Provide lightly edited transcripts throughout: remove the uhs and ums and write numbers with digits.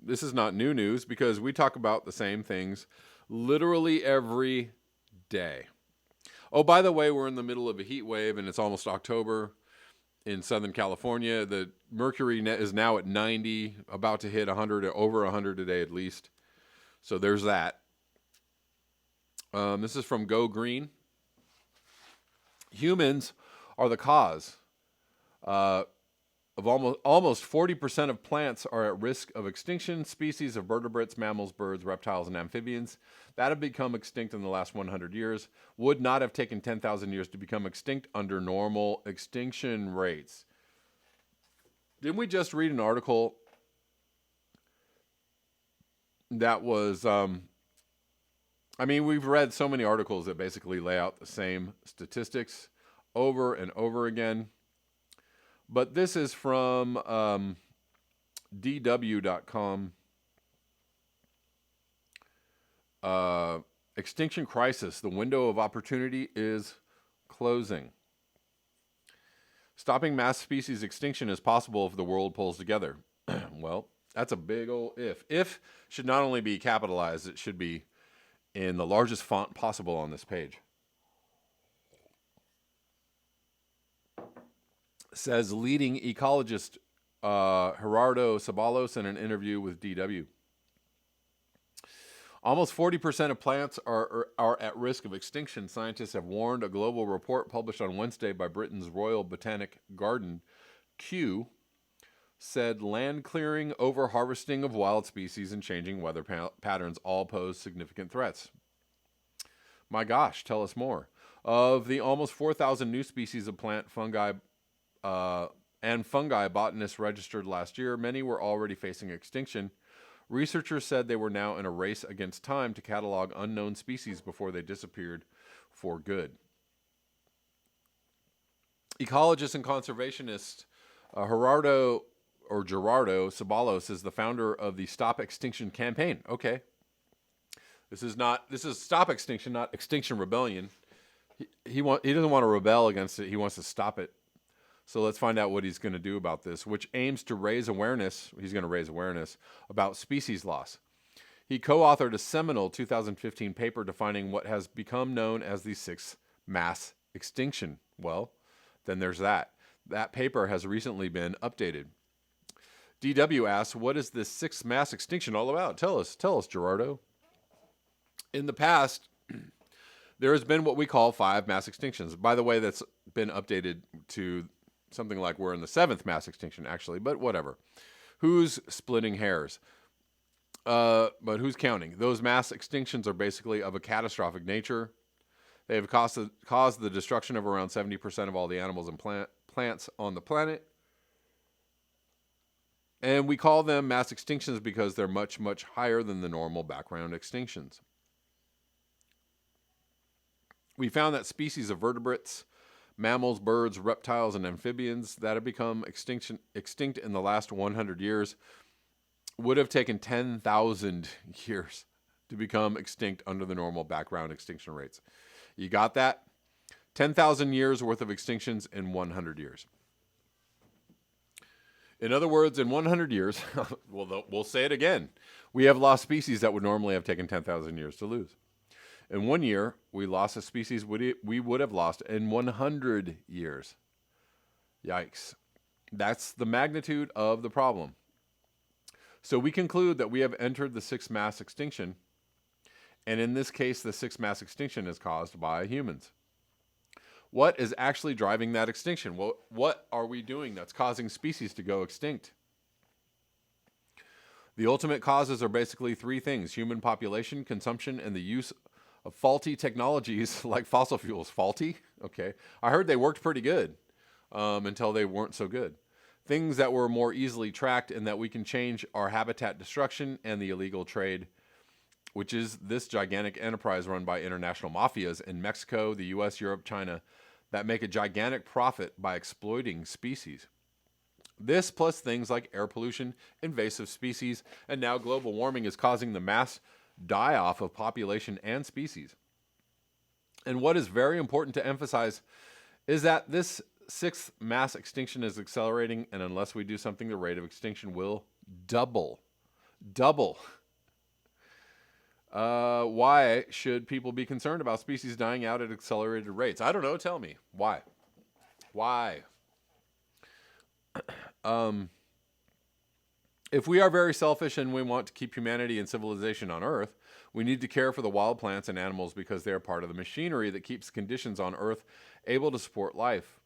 this is not new news because we talk about the same things literally every day. Oh, by the way, we're in the middle of a heat wave and it's almost October in Southern California. The mercury is now at 90, about to hit 100, over 100 today at least. So there's that. This is from Go Green. Humans are the cause of almost 40% of plants are at risk of extinction. Species of vertebrates, mammals, birds, reptiles, and amphibians that have become extinct in the last 100 years would not have taken 10,000 years to become extinct under normal extinction rates. Didn't we just read an article that was, we've read so many articles that basically lay out the same statistics over and over again. But this is from DW.com. Extinction crisis. The window of opportunity is closing. Stopping mass species extinction is possible if the world pulls together. Well, that's a big old if. If should not only be capitalized, it should be in the largest font possible on this page. Says leading ecologist Gerardo Ceballos in an interview with DW. Almost 40% of plants are at risk of extinction. Scientists have warned. A global report published on Wednesday by Britain's Royal Botanic Garden, Kew, said land clearing, over-harvesting of wild species, and changing weather patterns all pose significant threats. My gosh, tell us more. Of the almost 4,000 new species of plant, fungi, botanists registered last year, many were already facing extinction. Researchers said they were now in a race against time to catalog unknown species before they disappeared for good. Ecologist and conservationist Gerardo Ceballos is the founder of the Stop Extinction campaign. Okay. This is Stop Extinction, not Extinction Rebellion. He doesn't want to rebel against it. He wants to stop it. So let's find out what he's going to do about this, which aims to raise awareness. He's going to raise awareness about species loss. He co-authored a seminal 2015 paper defining what has become known as the sixth mass extinction. Well, then there's that. That paper has recently been updated. DW asks, what is this sixth mass extinction all about? Tell us, Gerardo. In the past, there has been what we call 5 mass extinctions. By the way, that's been updated to something like we're in the 7th mass extinction, actually, but whatever. Who's splitting hairs? But who's counting? Those mass extinctions are basically of a catastrophic nature. They have caused the destruction of around 70% of all the animals and plants on the planet. And we call them mass extinctions because they're much, much higher than the normal background extinctions. We found that species of vertebrates, mammals, birds, reptiles, and amphibians that have become extinct in the last 100 years would have taken 10,000 years to become extinct under the normal background extinction rates. You got that? 10,000 years worth of extinctions in 100 years. In other words, in 100 years, we'll say it again, we have lost species that would normally have taken 10,000 years to lose. In 1 year, we lost a species we would have lost in 100 years. Yikes. That's the magnitude of the problem. So we conclude that we have entered the sixth mass extinction, and in this case, the sixth mass extinction is caused by humans. What is actually driving that extinction? Well, what are we doing that's causing species to go extinct? The ultimate causes are basically 3 things: human population, consumption, and the use of faulty technologies like fossil fuels. Faulty? Okay. I heard they worked pretty good until they weren't so good. Things that were more easily tracked and that we can change are habitat destruction and the illegal trade, which is this gigantic enterprise run by international mafias in Mexico, the US, Europe, China, that make a gigantic profit by exploiting species. This plus things like air pollution, invasive species, and now global warming is causing the mass die-off of population and species. And what is very important to emphasize is that this sixth mass extinction is accelerating, and unless we do something, the rate of extinction will double. Double. Why should people be concerned about species dying out at accelerated rates? I don't know. Tell me. Why? Why? If we are very selfish and we want to keep humanity and civilization on Earth, we need to care for the wild plants and animals because they are part of the machinery that keeps conditions on Earth able to support life.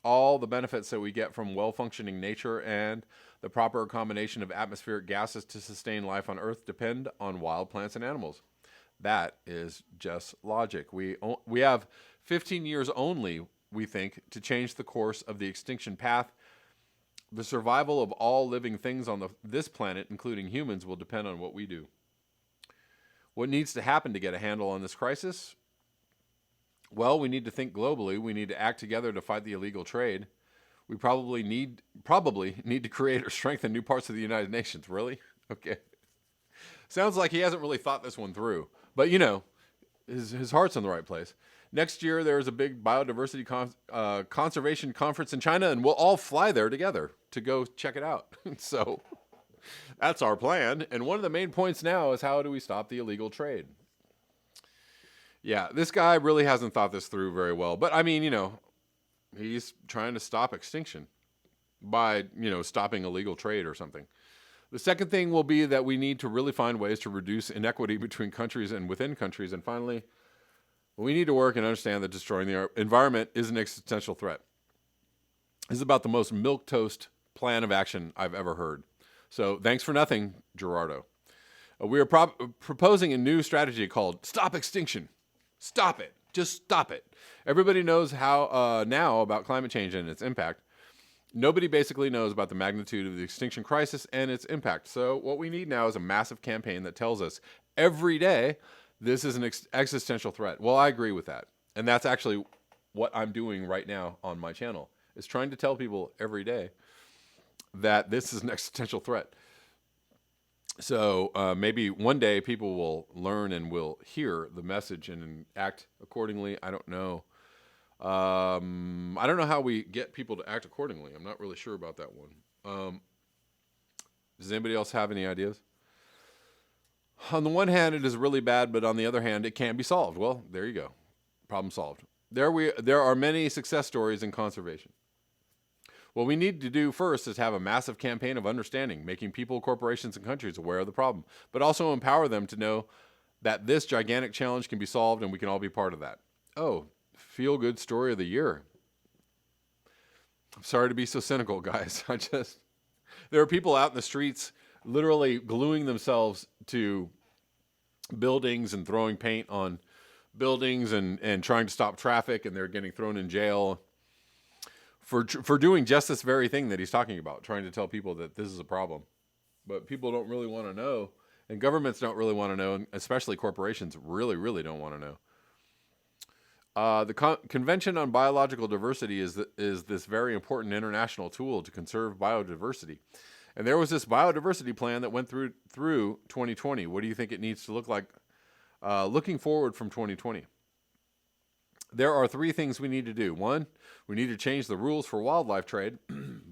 All the benefits that we get from well-functioning nature and the proper combination of atmospheric gases to sustain life on Earth depend on wild plants and animals. That is just logic. We have 15 years only, we think, to change the course of the extinction path. The survival of all living things on this planet, including humans, will depend on what we do. What needs to happen to get a handle on this crisis? Well, we need to think globally. We need to act together to fight the illegal trade. We probably need to create or strengthen new parts of the United Nations. Really? Okay. Sounds like he hasn't really thought this one through. But, you know, his heart's in the right place. Next year, there is a big biodiversity conservation conference in China, and we'll all fly there together to go check it out. So that's our plan. And one of the main points now is how do we stop the illegal trade? Yeah, this guy really hasn't thought this through very well. But, I mean, you know, he's trying to stop extinction by, you know, stopping illegal trade or something. The second thing will be that we need to really find ways to reduce inequity between countries and within countries. And finally, we need to work and understand that destroying the environment is an existential threat. This is about the most milquetoast plan of action I've ever heard. So thanks for nothing, Gerardo. We are proposing a new strategy called Stop Extinction. Stop it. Just stop it. Everybody knows how now about climate change and its impact. Nobody basically knows about the magnitude of the extinction crisis and its impact. So what we need now is a massive campaign that tells us every day this is an existential threat. Well, I agree with that. And that's actually what I'm doing right now on my channel, is trying to tell people every day that this is an existential threat. So maybe one day people will learn and will hear the message and act accordingly. I don't know. I don't know how we get people to act accordingly. I'm not really sure about that one. Does anybody else have any ideas? On the one hand, it is really bad, but on the other hand, it can be solved. Well, there you go. Problem solved. There are many success stories in conservation. What we need to do first is have a massive campaign of understanding, making people, corporations, and countries aware of the problem, but also empower them to know that this gigantic challenge can be solved and we can all be part of that. Oh, feel-good story of the year. I'm sorry to be so cynical, guys. There are people out in the streets literally gluing themselves to buildings and throwing paint on buildings and trying to stop traffic, and they're getting thrown in jail for doing just this very thing that he's talking about, trying to tell people that this is a problem. But people don't really want to know, and governments don't really want to know, and especially corporations really, really don't want to know. The Convention on Biological Diversity is this very important international tool to conserve biodiversity. And there was this biodiversity plan that went through 2020. What do you think it needs to look like looking forward from 2020? There are 3 things we need to do. 1, we need to change the rules for wildlife trade.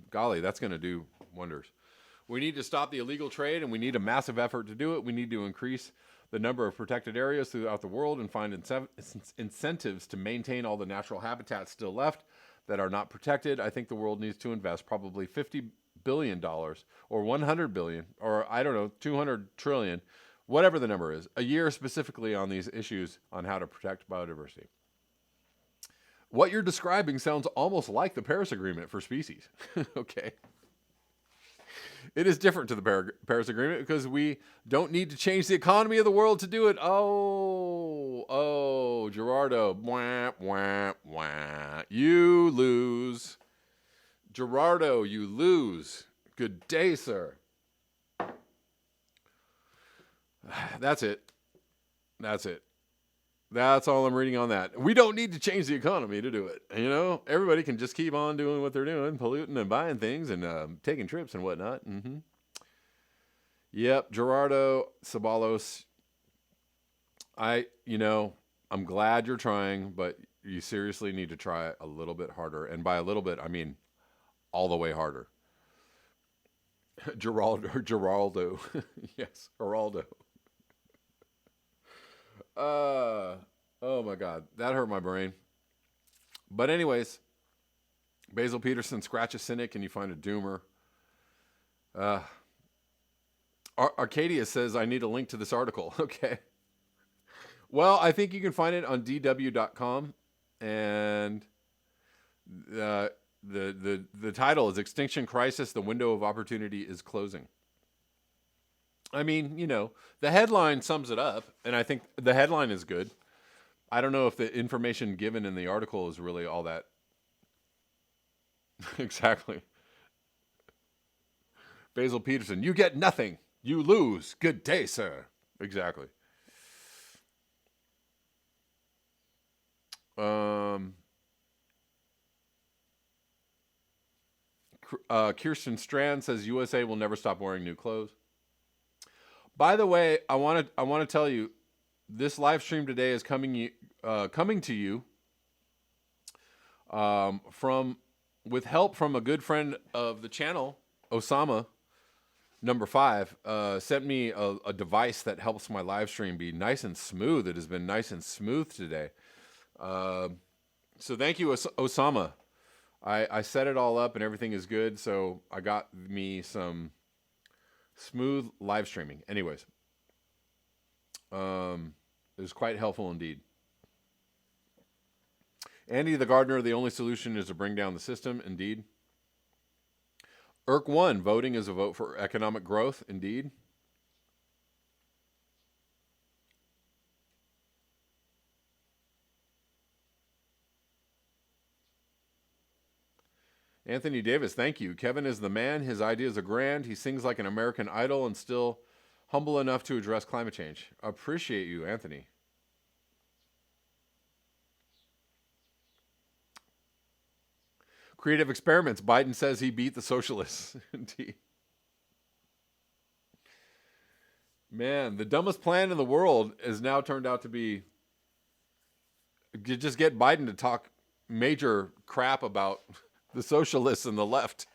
Golly, that's going to do wonders. We need to stop the illegal trade, and we need a massive effort to do it. We need to increase the number of protected areas throughout the world and find incentives to maintain all the natural habitats still left that are not protected. I think the world needs to invest probably $50 billion or $100 billion or, I don't know, $200 trillion, whatever the number is, a year specifically on these issues on how to protect biodiversity. What you're describing sounds almost like the Paris Agreement for species. Okay. It is different to the Paris Agreement because we don't need to change the economy of the world to do it. Oh, Gerardo. Wah, wah, wah. You lose. Gerardo, you lose. Good day, sir. That's it. That's all I'm reading on that. We don't need to change the economy to do it. You know, everybody can just keep on doing what they're doing, polluting and buying things and taking trips and whatnot. Mm-hmm. Yep, Gerardo Sabalos. I'm glad you're trying, but you seriously need to try a little bit harder. And by a little bit, I mean all the way harder. Geraldo. Yes, Geraldo. Uh, oh my God, that hurt my brain. But anyways, Basil Peterson, scratch a cynic and you find a doomer. Uh, Arcadia says, I need a link to this article. Okay. Well, I think you can find it on dw.com. And the title is Extinction Crisis, the Window of Opportunity is Closing. I mean, the headline sums it up, and I think the headline is good. I don't know if the information given in the article is really all that. Exactly. Basil Peterson, you get nothing. You lose. Good day, sir. Exactly. Kirsten Strand says USA will never stop wearing new clothes. By the way, I want to tell you, this live stream today is coming to you with help from a good friend of the channel, Osama, number 5, sent me a device that helps my live stream be nice and smooth. It has been nice and smooth today. So thank you, Osama. I set it all up and everything is good. So I got me some smooth live streaming. Anyways, it was quite helpful indeed. Andy the Gardener, the only solution is to bring down the system. Indeed. ERC1, voting is a vote for economic growth. Indeed. Anthony Davis, thank you. Kevin is the man. His ideas are grand. He sings like an American Idol and still humble enough to address climate change. Appreciate you, Anthony. Creative experiments. Biden says he beat the socialists. Indeed. Man, the dumbest plan in the world has now turned out to be just get Biden to talk major crap about the socialists and the left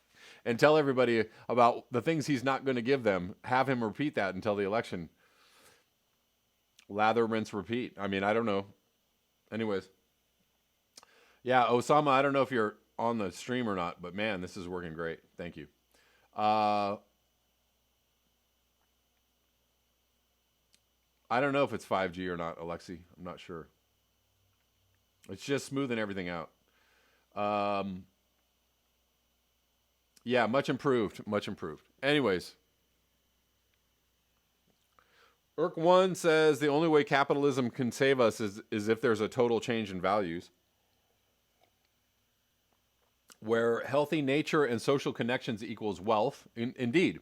and tell everybody about the things he's not going to give them. Have him repeat that until the election. Lather, rinse, repeat. I mean, I don't know. Anyways. Yeah, Osama, I don't know if you're on the stream or not, but man, this is working great. Thank you. I don't know if it's 5G or not, Alexi. I'm not sure. It's just smoothing everything out. Yeah, much improved. Much improved. Anyways. ERC1 says the only way capitalism can save us is if there's a total change in values. Where healthy nature and social connections equals wealth. Indeed.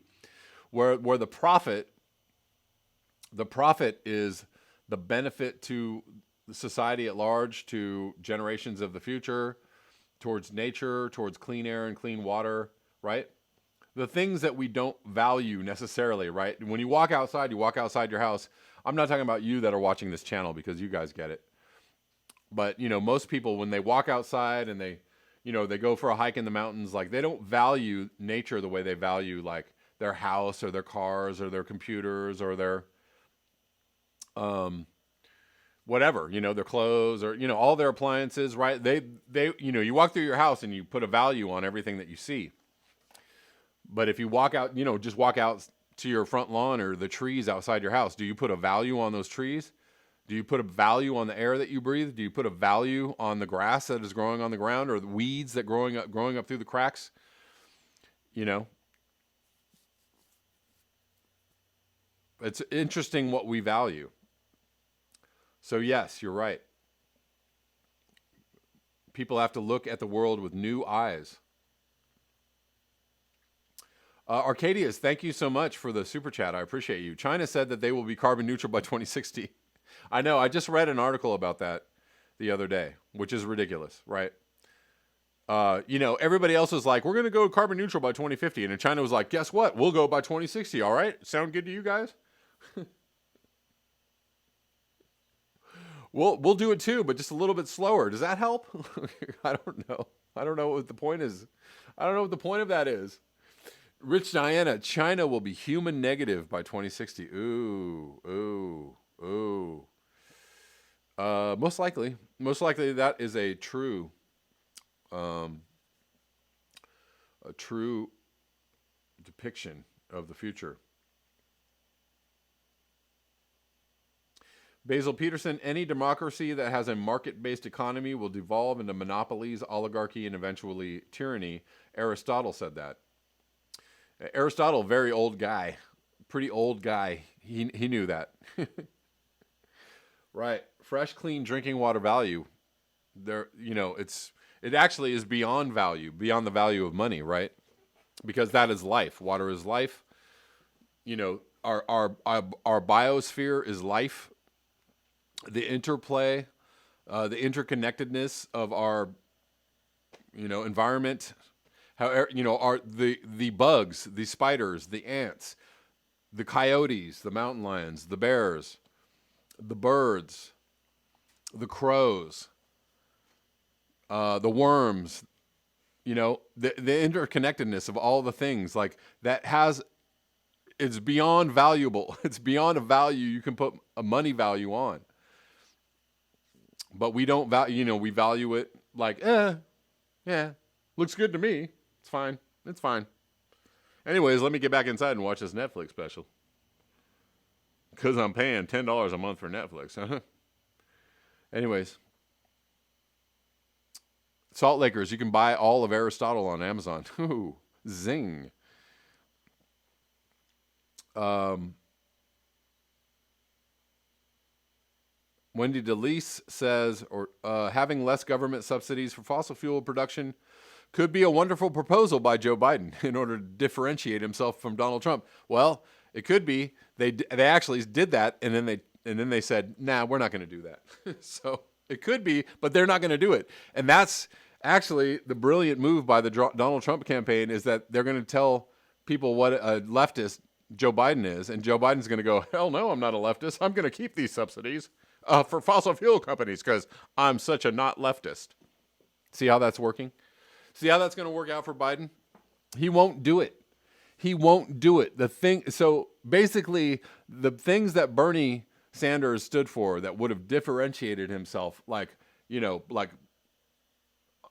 Where the profit is the benefit to society at large, to generations of the future, towards nature, towards clean air and clean water, right? The things that we don't value necessarily, right? When you walk outside your house. I'm not talking about you that are watching this channel because you guys get it. But, most people, when they walk outside and they go for a hike in the mountains, like they don't value nature the way they value like their house or their cars or their computers or their, whatever, their clothes or, all their appliances, right? They, you walk through your house and you put a value on everything that you see. But if you walk out, just walk out to your front lawn or the trees outside your house, do you put a value on those trees? Do you put a value on the air that you breathe? Do you put a value on the grass that is growing on the ground or the weeds that growing up through the cracks? It's interesting what we value. So yes, you're right. People have to look at the world with new eyes. Arcadius, thank you so much for the super chat. I appreciate you. China said that they will be carbon neutral by 2060. I know. I just read an article about that the other day, which is ridiculous, right? Everybody else was like, we're going to go carbon neutral by 2050. And China was like, guess what? We'll go by 2060. All right. Sound good to you guys? We'll do it too, but just a little bit slower. Does that help? I don't know. I don't know what the point is. I don't know what the point of that is. Rich Diana, China will be human negative by 2060. Ooh. Most likely that is a true depiction of the future. Basil Peterson, any democracy that has a market-based economy will devolve into monopolies, oligarchy, and eventually tyranny. Aristotle said that. Aristotle, very old guy, pretty old guy. He knew that. Right. Fresh, clean drinking water value. There, it actually is beyond value, beyond the value of money, right? Because that is life. Water is life. Our biosphere is life. The interplay, the interconnectedness of our, environment. However, the bugs, the spiders, the ants, the coyotes, the mountain lions, the bears, the birds, the crows, the worms, the interconnectedness of all the things like that it's beyond valuable. It's beyond a value you can put a money value on. But we don't value, we value it like, yeah, looks good to me. It's fine. It's fine. Anyways, let me get back inside and watch this Netflix special. Because I'm paying $10 a month for Netflix. Anyways. Salt Lakers, you can buy all of Aristotle on Amazon. Ooh, zing. Wendy DeLeese says, having less government subsidies for fossil fuel production could be a wonderful proposal by Joe Biden in order to differentiate himself from Donald Trump. Well, it could be. They actually did that, and then they said, nah, we're not going to do that. So it could be, but they're not going to do it. And that's actually the brilliant move by the Donald Trump campaign, is that they're going to tell people what a leftist Joe Biden is, and Joe Biden's going to go, hell no, I'm not a leftist. I'm going to keep these subsidies for fossil fuel companies because I'm such a not leftist. See how that's working? See how that's going to work out for Biden? He won't do it. He won't do it. So basically, the things that Bernie Sanders stood for that would have differentiated himself, on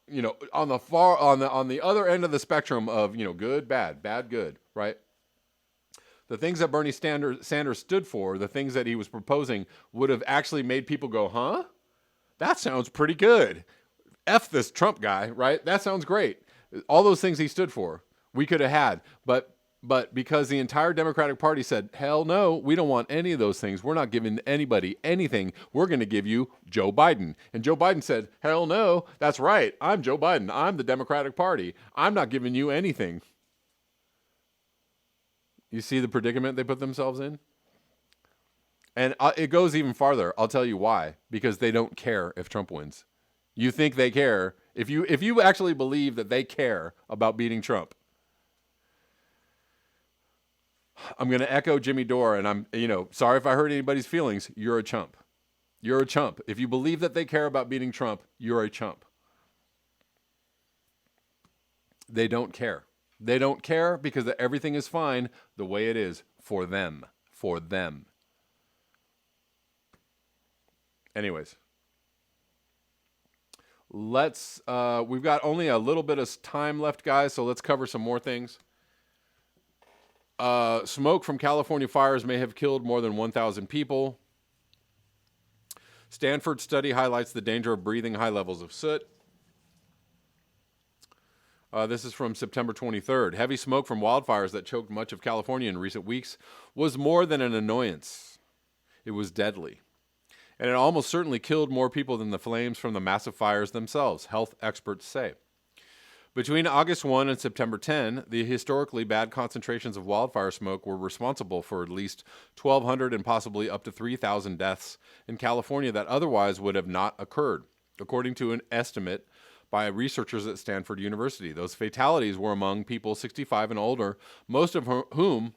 the other end of the spectrum of good, bad, bad, good, right? The things that Bernie Sanders stood for, the things that he was proposing, would have actually made people go, huh? That sounds pretty good. F this Trump guy, right? That sounds great. All those things he stood for, we could have had. But because the entire Democratic Party said, hell no, we don't want any of those things. We're not giving anybody anything. We're going to give you Joe Biden. And Joe Biden said, hell no, that's right. I'm Joe Biden. I'm the Democratic Party. I'm not giving you anything. You see the predicament they put themselves in? And it goes even farther. I'll tell you why. Because they don't care if Trump wins. You think they care. If you actually believe that they care about beating Trump, I'm going to echo Jimmy Dore, and I'm, sorry if I hurt anybody's feelings. You're a chump. You're a chump. If you believe that they care about beating Trump, you're a chump. They don't care. They don't care because everything is fine the way it is for them. For them. Anyways. We've got only a little bit of time left, guys, so let's cover some more things. Smoke from California fires may have killed more than 1,000 people. Stanford study highlights the danger of breathing high levels of soot. This is from September 23rd. Heavy smoke from wildfires that choked much of California in recent weeks was more than an annoyance. It was deadly. And it almost certainly killed more people than the flames from the massive fires themselves, health experts say. Between August 1 and September 10, the historically bad concentrations of wildfire smoke were responsible for at least 1,200 and possibly up to 3,000 deaths in California that otherwise would have not occurred, according to an estimate by researchers at Stanford University. Those fatalities were among people 65 and older, most of whom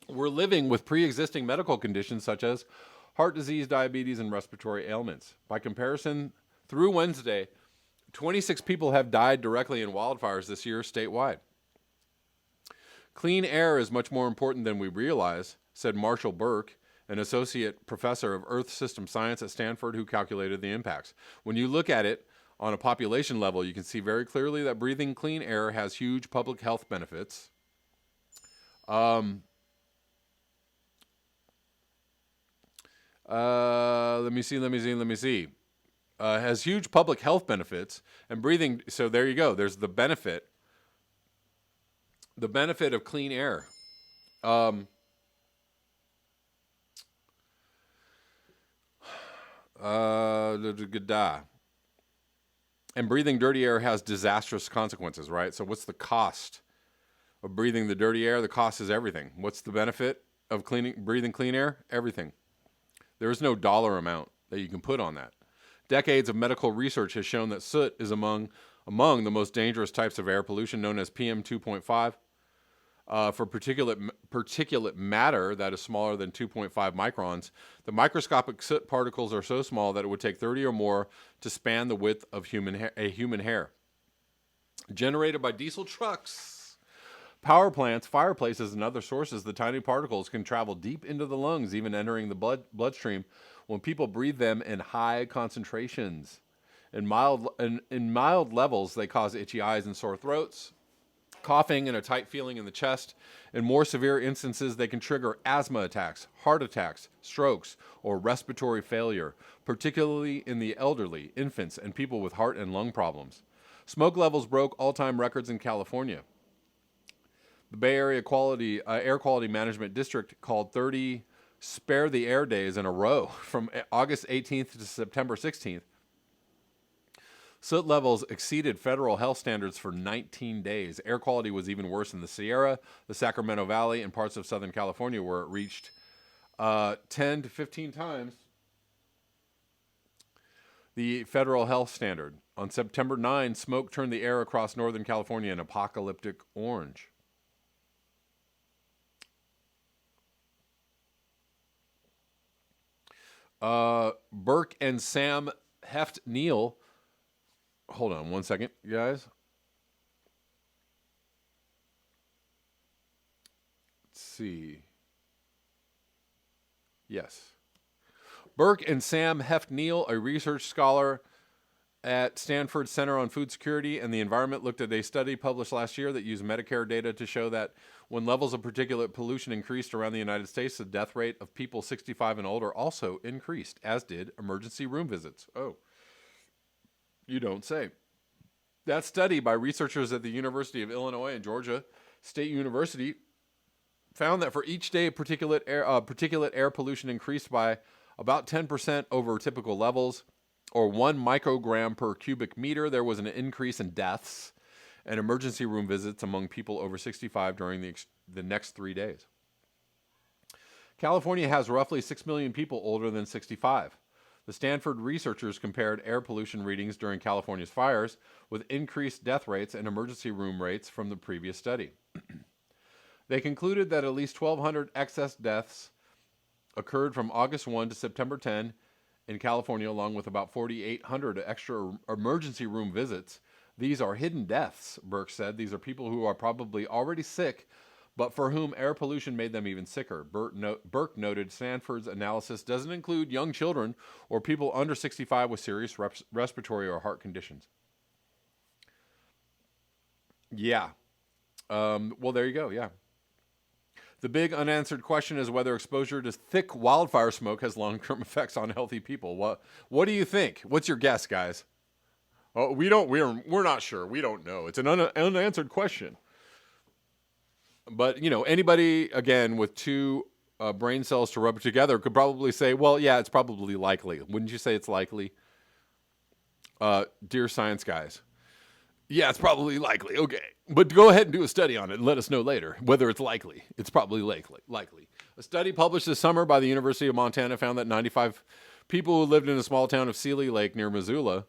were living with pre-existing medical conditions such as heart disease, diabetes, and respiratory ailments. By comparison, through Wednesday, 26 people have died directly in wildfires this year statewide. Clean air is much more important than we realize, said Marshall Burke, an associate professor of Earth System Science at Stanford who calculated the impacts. When you look at it on a population level, you can see very clearly that breathing clean air has huge public health benefits. Let me see. Has huge public health benefits, and breathing, so there you go. There's the benefit of clean air. And breathing dirty air has disastrous consequences, right? So what's the cost of breathing the dirty air? The cost is everything. What's the benefit of breathing clean air? Everything. There is no dollar amount that you can put on that. Decades of medical research has shown that soot is among the most dangerous types of air pollution, known as PM 2.5. For particulate matter that is smaller than 2.5 microns, the microscopic soot particles are so small that it would take 30 or more to span the width of a human hair. Generated by diesel trucks, power plants, fireplaces, and other sources, the tiny particles can travel deep into the lungs, even entering the bloodstream when people breathe them in high concentrations. In mild levels, they cause itchy eyes and sore throats, coughing, and a tight feeling in the chest. In more severe instances, they can trigger asthma attacks, heart attacks, strokes, or respiratory failure, particularly in the elderly, infants, and people with heart and lung problems. Smoke levels broke all-time records in California. The Bay Area Air Quality Management District called 30 Spare the Air days in a row from August 18th to September 16th. Soot levels exceeded federal health standards for 19 days. Air quality was even worse in the Sierra, the Sacramento Valley, and parts of Southern California, where it reached 10 to 15 times the federal health standard. On September 9, smoke turned the air across Northern California an apocalyptic orange. Burke and Sam Heft-Neal. Hold on one second, guys. Let's see. Yes. Burke and Sam Heft-Neal, a research scholar at Stanford Center on Food Security and the Environment, looked at a study published last year that used Medicare data to show that when levels of particulate pollution increased around the United States, the death rate of people 65 and older also increased, as did emergency room visits. Oh. You don't say. That study by researchers at the University of Illinois and Georgia State University found that for each day particulate air pollution increased by about 10% over typical levels, or 1 microgram per cubic meter, there was an increase in deaths and emergency room visits among people over 65 during the next 3 days. California has roughly 6 million people older than 65. The Stanford researchers compared air pollution readings during California's fires with increased death rates and emergency room rates from the previous study. They concluded that at least 1,200 excess deaths occurred from August 1 to September 10 in California, along with about 4,800 extra emergency room visits. These are hidden deaths, Burke said. These are people who are probably already sick, but for whom air pollution made them even sicker. Burke noted Stanford's analysis doesn't include young children or people under 65 with serious respiratory or heart conditions. Yeah. Well, there you go, yeah. The big unanswered question is whether exposure to thick wildfire smoke has long-term effects on healthy people. What do you think? What's your guess, guys? Oh, we're not sure. We don't know. It's an unanswered question. But, anybody, again, with two brain cells to rub it together could probably say, well, yeah, it's probably likely. Wouldn't you say it's likely? Dear science guys. Yeah, it's probably likely. Okay. But go ahead and do a study on it and let us know later whether it's likely. It's probably likely. A study published this summer by the University of Montana found that 95 people who lived in a small town of Seeley Lake near Missoula,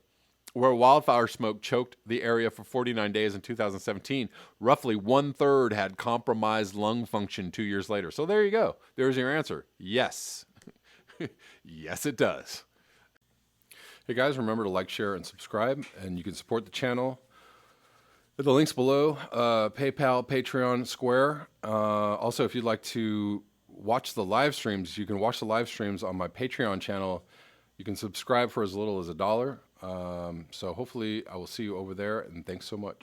where wildfire smoke choked the area for 49 days in 2017, roughly 1/3 had compromised lung function 2 years later. So there you go. There's your answer. Yes. Yes, it does. Hey guys, remember to like, share, and subscribe, and you can support the channel The links below, PayPal, Patreon, Square. Also, if you'd like to watch the live streams, you can watch the live streams on my Patreon channel. You can subscribe for as little as $1. So hopefully I will see you over there, and thanks so much.